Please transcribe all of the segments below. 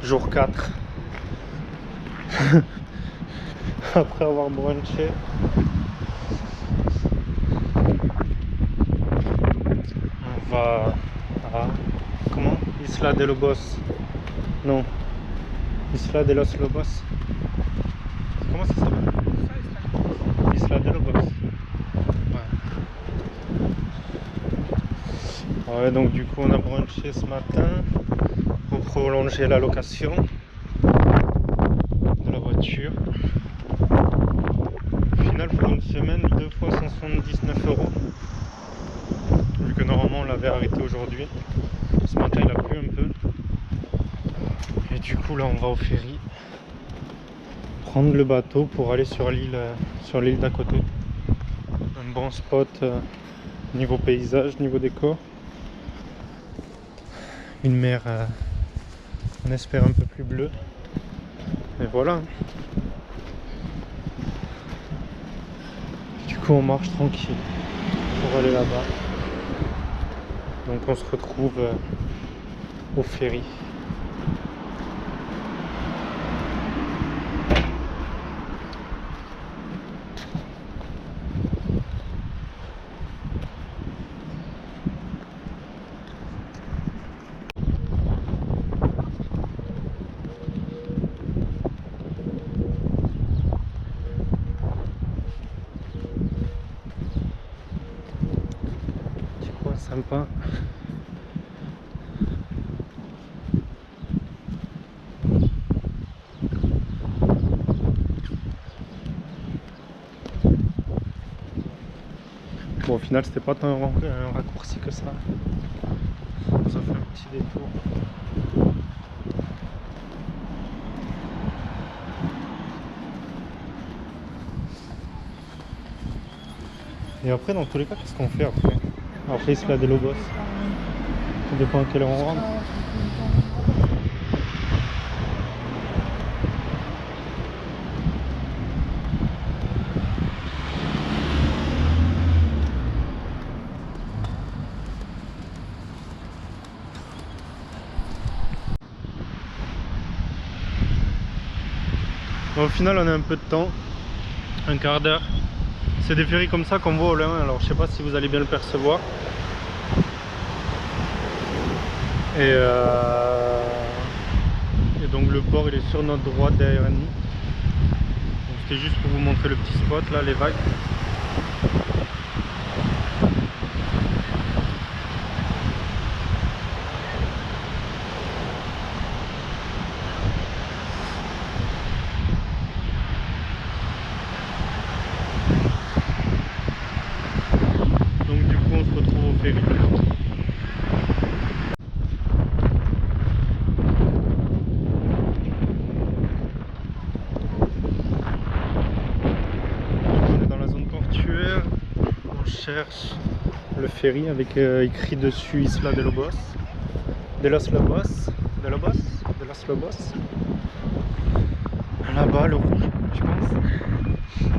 jour 4. Après avoir brunché. On va à... Comment? Isla de Lobos. Non. Isla de los Lobos. Comment ça s'appelle? Isla de Lobos. Ouais, donc du coup on a brunché ce matin pour prolonger la location de la voiture. Au final pour une semaine, 2 fois 179 €. Vu que normalement on l'avait arrêté aujourd'hui. Ce matin il a plu un peu. Et du coup là on va au ferry. Prendre le bateau pour aller sur l'île d'à côté. Un bon spot niveau paysage, niveau décor. Une mer, on espère un peu plus bleue. Et voilà. Du coup on marche tranquille pour aller là-bas. Donc on se retrouve au ferry. Sympa. Bon, au final c'était pas tant un raccourci que ça. On nous a fait un petit détour. Et après dans tous les cas qu'est-ce qu'on fait après? Après Isla de Lobos. Ça dépend à quelle heure on rentre. Bon, au final on a un peu de temps, un quart d'heure. C'est des ferries comme ça qu'on voit au loin, alors je sais pas si vous allez bien le percevoir. Et donc le port il est sur notre droite derrière nous. C'était juste pour vous montrer le petit spot là, les vagues. Donc du coup on se retrouve au ferry. On cherche le ferry avec écrit dessus Isla de Lobos. De los Lobos. De Lobos. De los Lobos. Là-bas, le rouge, je pense.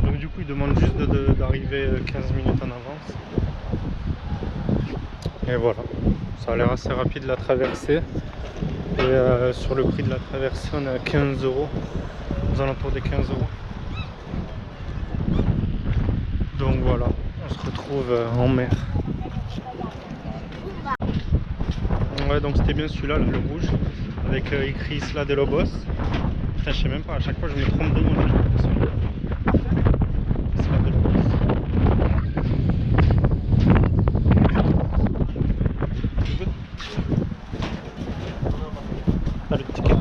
Donc du coup, il demande juste d'arriver 15 minutes en avance. Et voilà. Ça a l'air assez rapide la traversée. Et sur le prix de la traversée, on est à 15 €. Aux alentours des 15 €. Donc voilà, on se retrouve en mer. Ouais, donc c'était bien celui-là, le rouge, avec écrit Isla de Lobos. Putain, je sais même pas, à chaque fois je me trompe de nom. Isla de Lobos. T'as le ticket.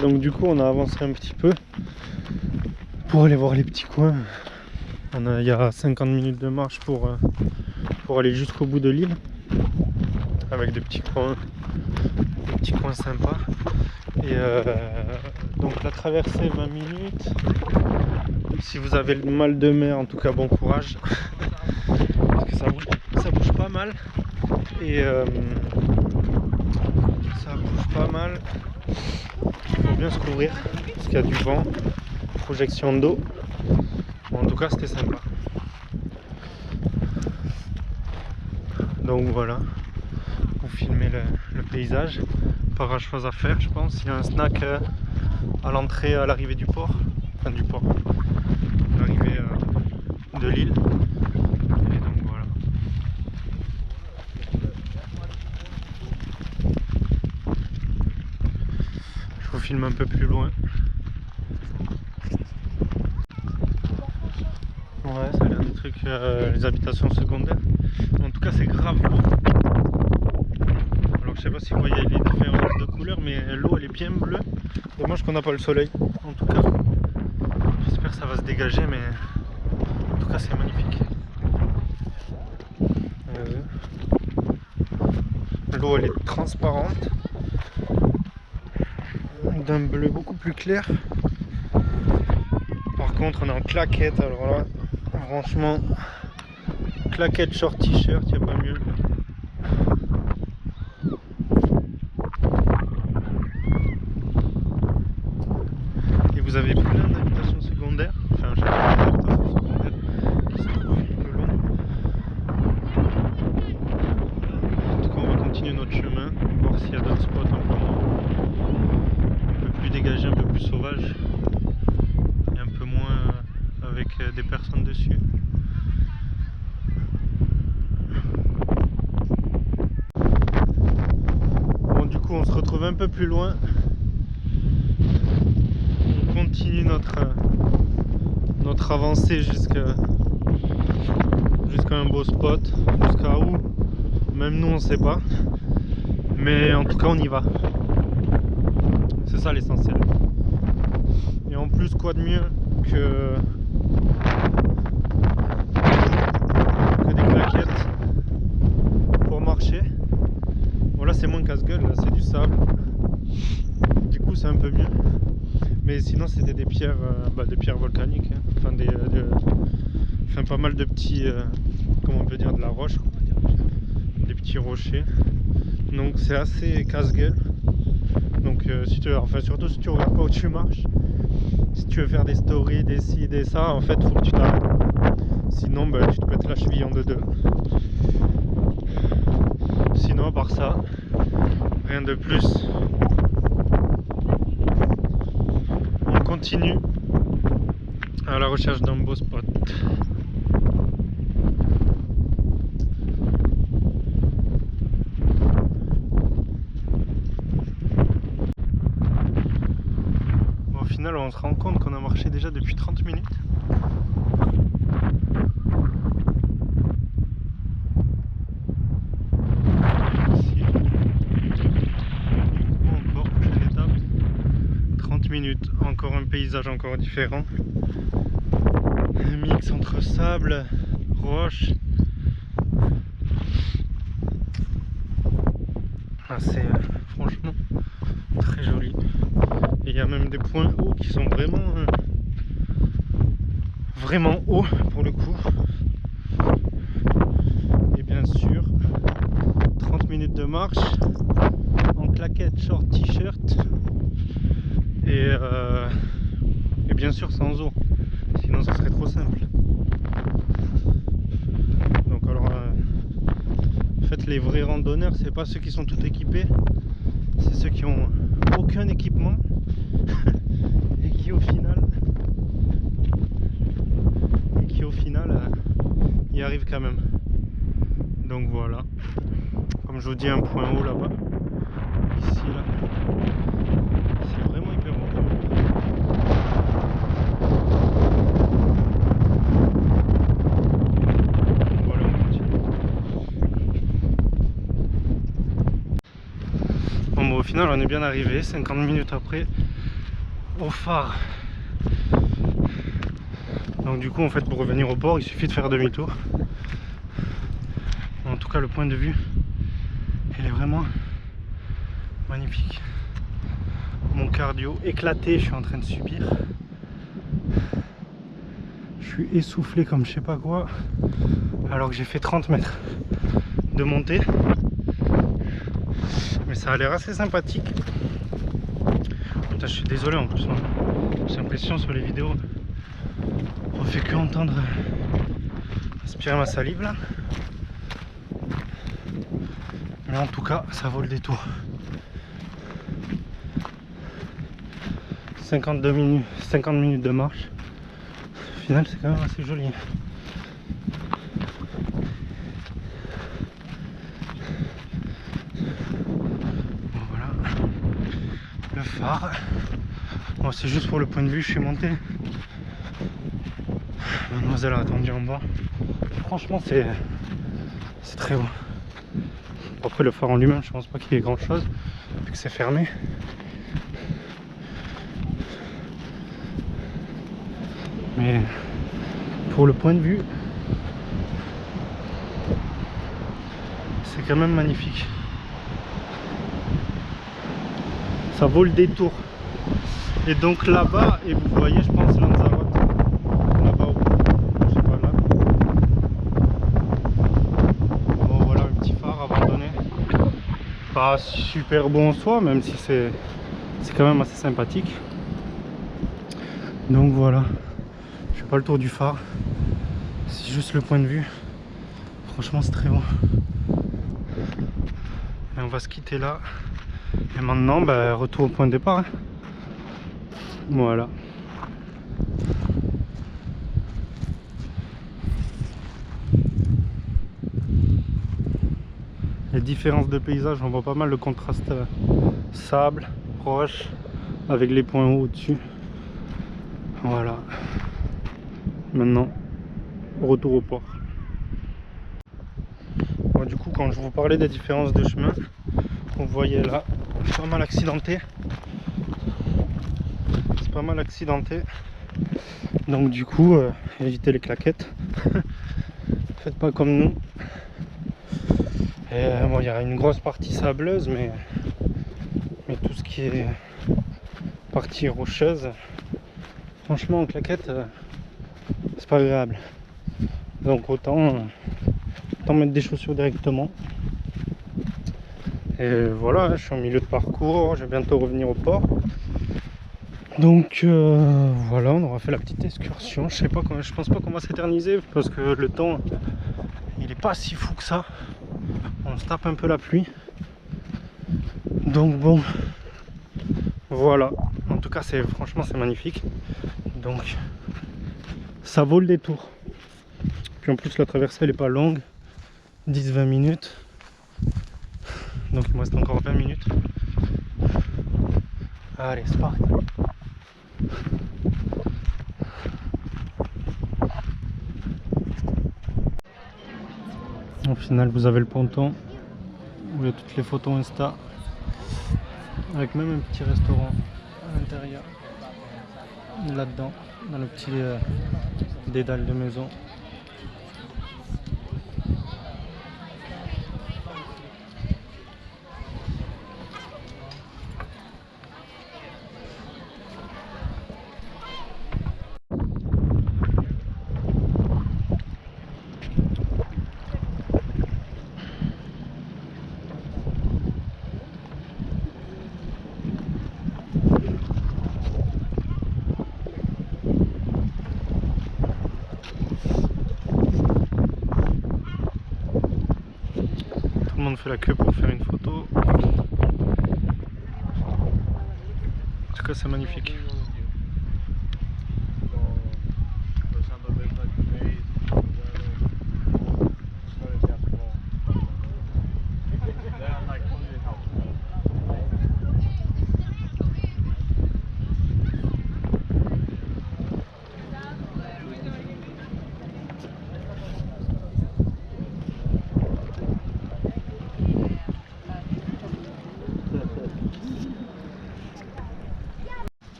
donc du coup on a avancé un petit peu pour aller voir les petits coins. Il y a 50 minutes de marche pour aller jusqu'au bout de l'île, avec des petits coins sympas. Et donc la traversée 20 minutes. Si vous avez le mal de mer, en tout cas bon courage, parce que ça bouge pas mal. Et ça bouge pas mal. Il faut bien se couvrir parce qu'il y a du vent, projection d'eau. Bon, en tout cas c'était sympa. Donc voilà, pour filmer le paysage. Pas grand chose à faire je pense. Il y a un snack à l'entrée, à l'arrivée du port. Enfin du port. L'arrivée de l'île. Et donc voilà. Je vous filme un peu plus loin. Ouais, ça a l'air des trucs, les habitations secondaires. En tout cas, c'est grave beau. Alors, je sais pas si vous voyez les différences de couleurs, mais l'eau elle est bien bleue. Dommage qu'on n'a pas le soleil. En tout cas, j'espère que ça va se dégager, mais en tout cas, c'est magnifique. L'eau elle est transparente, d'un bleu beaucoup plus clair. Par contre, on est en claquette, alors là. Franchement, claquette, short, t-shirt, il n'y a pas mieux. Et vous avez plein d'habitations secondaires, enfin j'ai des habitations secondaires qui se trouvent le long. En tout cas, on va continuer notre chemin, voir s'il y a d'autres spots un peu plus dégagés, un peu plus sauvages, et un peu moins avec des personnes dessus. Bon, du coup on se retrouve un peu plus loin. On continue notre avancée jusqu'à un beau spot. Jusqu'à où? Même nous on sait pas. Mais en tout cas on y va. C'est ça l'essentiel. Et en plus, quoi de mieux que des claquettes pour marcher. Bon là c'est moins casse-gueule, là c'est du sable. Du coup c'est un peu mieux. Mais sinon c'était des pierres volcaniques. Hein. Enfin, pas mal de petits, comment on peut dire, de la roche. Des petits rochers. Donc c'est assez casse-gueule. Donc surtout si tu regardes pas où tu marches. Si tu veux faire des stories, des ci, des ça, en fait faut que tu t'arrêtes. Sinon tu te pètes la cheville en deux. Sinon à part ça, rien de plus. On continue à la recherche d'un beau spot. Au final, on se rend compte qu'on a marché déjà depuis 30 minutes. Ici. Encore prochaine étape. 30 minutes, encore un paysage encore différent. Un mix entre sable, roche. C'est franchement très joli. Et il y a même des points hauts qui sont vraiment hauts pour le coup. Et bien sûr, 30 minutes de marche en claquettes, short, t-shirt et bien sûr sans eau, sinon ça serait trop simple. Donc alors en fait les vrais randonneurs, c'est pas ceux qui sont tout équipés, c'est ceux qui ont aucun équipement et qui au final y arrivent quand même. Donc voilà, comme je vous dis, un point haut là-bas, ici là, c'est vraiment hyper haut. Voilà, on continue. Bon, au final on est bien arrivé, 50 minutes après. au phare. Donc du coup en fait pour revenir au port il suffit de faire demi-tour. En tout cas le point de vue il est vraiment magnifique. Mon cardio éclaté, je suis en train de subir. Je suis essoufflé comme je sais pas quoi. Alors que j'ai fait 30 mètres de montée. Mais ça a l'air assez sympathique. Putain, je suis désolé en plus. J'ai l'impression sur les vidéos on fait que entendre aspirer ma salive là. Mais en tout cas ça vaut le détour. 50 minutes de marche. Au final c'est quand même assez joli. Bon, voilà le phare. Bon, c'est juste pour le point de vue, je suis monté. Mademoiselle a attendu en bas. Franchement c'est très beau. Après le phare en lui-même je pense pas qu'il y ait grand chose vu que c'est fermé. Mais pour le point de vue c'est quand même magnifique. Ça vaut le détour. Et donc là-bas, et vous voyez je pense Lanzarote là-bas au bout, je sais pas là. Bon voilà un petit phare abandonné. Pas super bon en soi, même si c'est quand même assez sympathique. Donc voilà, je fais pas le tour du phare, c'est juste le point de vue. Franchement c'est très bon. Et on va se quitter là. Et maintenant bah, retour au point de départ. Voilà. Les différences de paysage, on voit pas mal le contraste sable, roche, avec les points hauts au-dessus. Voilà. Maintenant, retour au port. Bon, du coup, quand je vous parlais des différences de chemin, vous voyez là, c'est pas mal accidenté. C'est pas mal accidenté. Donc du coup, évitez les claquettes. Faites pas comme nous. Et bon, il y a une grosse partie sableuse, mais tout ce qui est partie rocheuse, franchement en claquette, c'est pas agréable. Donc autant mettre des chaussures directement. Et voilà, je suis au milieu de parcours, je vais bientôt revenir au port. Donc voilà, on aura fait la petite excursion. Je pense pas qu'on va s'éterniser parce que le temps il est pas si fou que ça. On se tape un peu la pluie. Donc bon, voilà. En tout cas, franchement c'est magnifique. Donc ça vaut le détour. Puis en plus la traversée elle est pas longue, 10-20 minutes. Donc il me reste encore 20 minutes. Allez, c'est parti. Au final vous avez le ponton où il y a toutes les photos Insta avec même un petit restaurant à l'intérieur là-dedans dans le petit dédale de maison. Tout le monde fait la queue pour faire une photo. En tout cas c'est magnifique.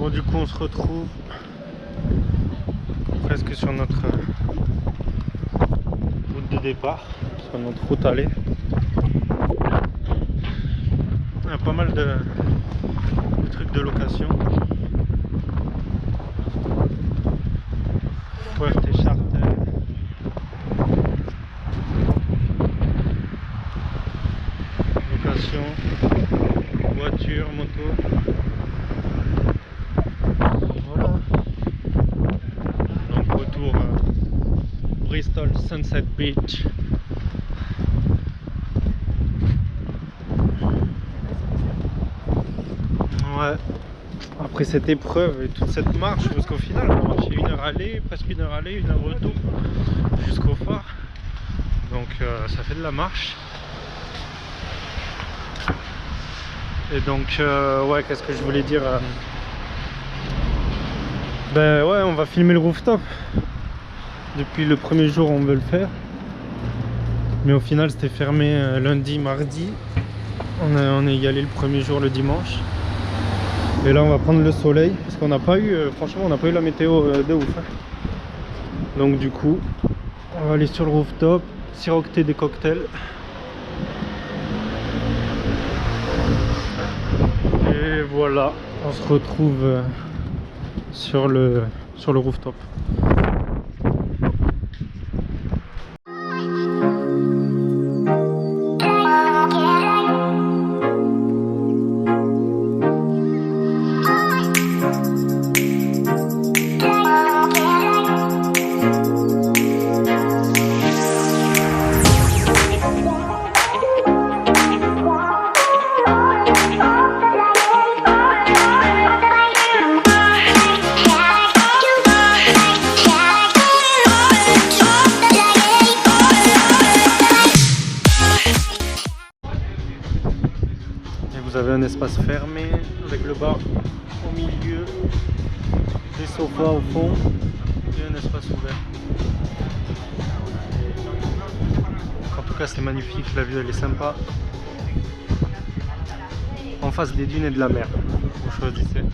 Bon, du coup, on se retrouve presque sur notre route de départ, sur notre route aller. Il y a pas mal de trucs de location. Fuerte Charter. Location, voiture, moto. Voilà. Donc retour Bristol Sunset Beach. Ouais. Après cette épreuve et toute cette marche, parce qu'au final on a marché 1 heure aller, presque 1 heure aller, 1 heure retour jusqu'au phare. Donc ça fait de la marche. Et donc ouais, qu'est-ce que je voulais dire, ben ouais, on va filmer le rooftop. Depuis le premier jour on veut le faire, mais au final c'était fermé lundi, mardi. On est y allé le premier jour, le dimanche. Et là on va prendre le soleil parce qu'on n'a pas eu, franchement on n'a pas eu la météo de ouf, hein. Donc du coup on va aller sur le rooftop, siroter des cocktails. Et voilà, on se retrouve sur le rooftop. Vous avez un espace fermé avec le bar au milieu, des sofas au fond et un espace ouvert. En tout cas c'est magnifique, la vue elle est sympa. En face des dunes et de la mer, vous choisissez.